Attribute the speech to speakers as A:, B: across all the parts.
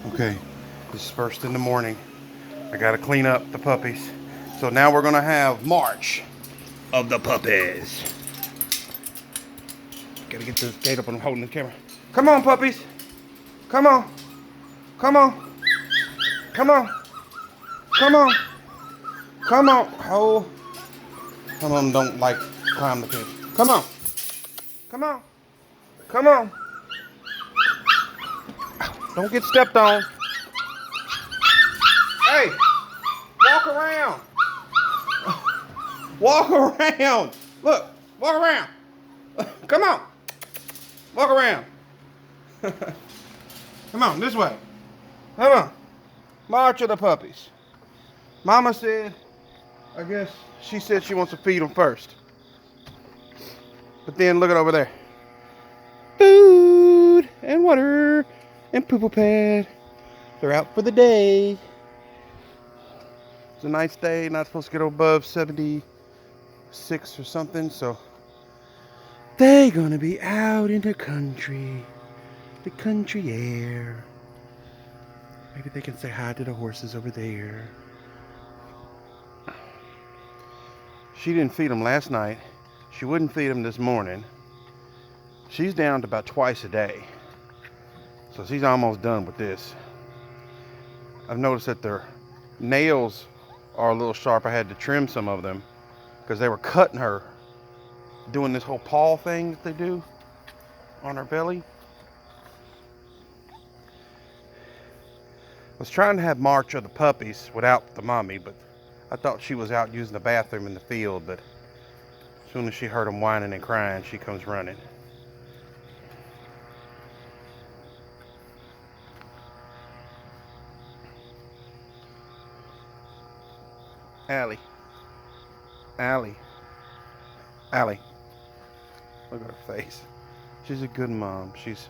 A: Okay, this is first in the morning. I gotta clean up the puppies. So now we're gonna have March of the puppies. Gotta get this gate up and holding the camera. Come on, puppies. Come on. Come on. Come on. Come on. Come on. Oh. Some of them don't like climb the fence. Come on. Come on. Come on. Don't get stepped on. Hey, walk around. Walk around. Look, walk around. Come on. Walk around. Come on, this way. Come on. March of the puppies. Mama said, I guess she said she wants to feed them first. But then look at over there. Food and water and poo-poo pad. They're out for the day. It's a nice day, not supposed to get above 76 or something, so they gonna be out in the country air. Maybe they can say hi to the horses over there. She didn't feed them last night. She wouldn't feed them this morning. She's down to about twice a day. So she's almost done with this. I've noticed that their nails are a little sharp. I had to trim some of them because they were cutting her doing this whole paw thing that they do on her belly. I was trying to have March of the puppies without the mommy, but I thought she was out using the bathroom in the field, but as soon as she heard them whining and crying, she comes running. Allie. Allie. Allie. Look at her face. She's a good mom. These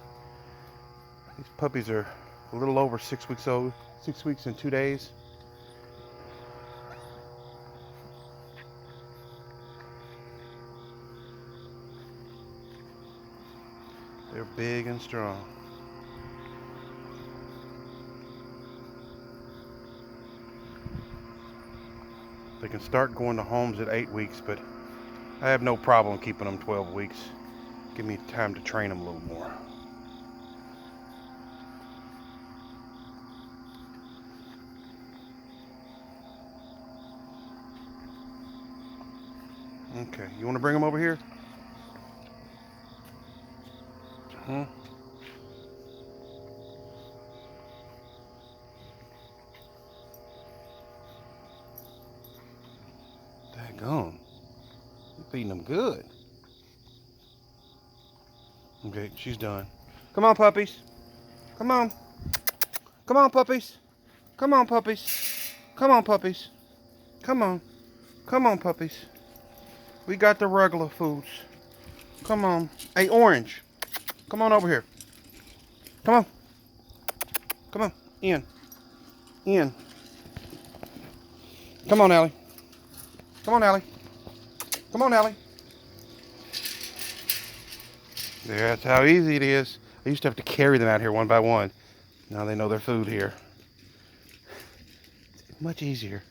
A: puppies are a little over 6 weeks old. 6 weeks and 2 days. They're big and strong. They can start going to homes at 8 weeks, but I have no problem keeping them 12 weeks. Give me time to train them a little more. Okay, you want to bring them over here? Huh? Daggone. You're feeding them good. Okay, she's done. Come on, puppies. Come on. Come on, puppies. Come on, puppies. Come on, puppies. Come on. Come on, puppies. We got the regular foods. Come on. Hey, Orange. Come on over here. Come on. Come on. In. In. Come on, Allie. Come on, Allie. Come on, Allie. That's how easy it is. I used to have to carry them out here one by one. Now they know their food here. It's much easier.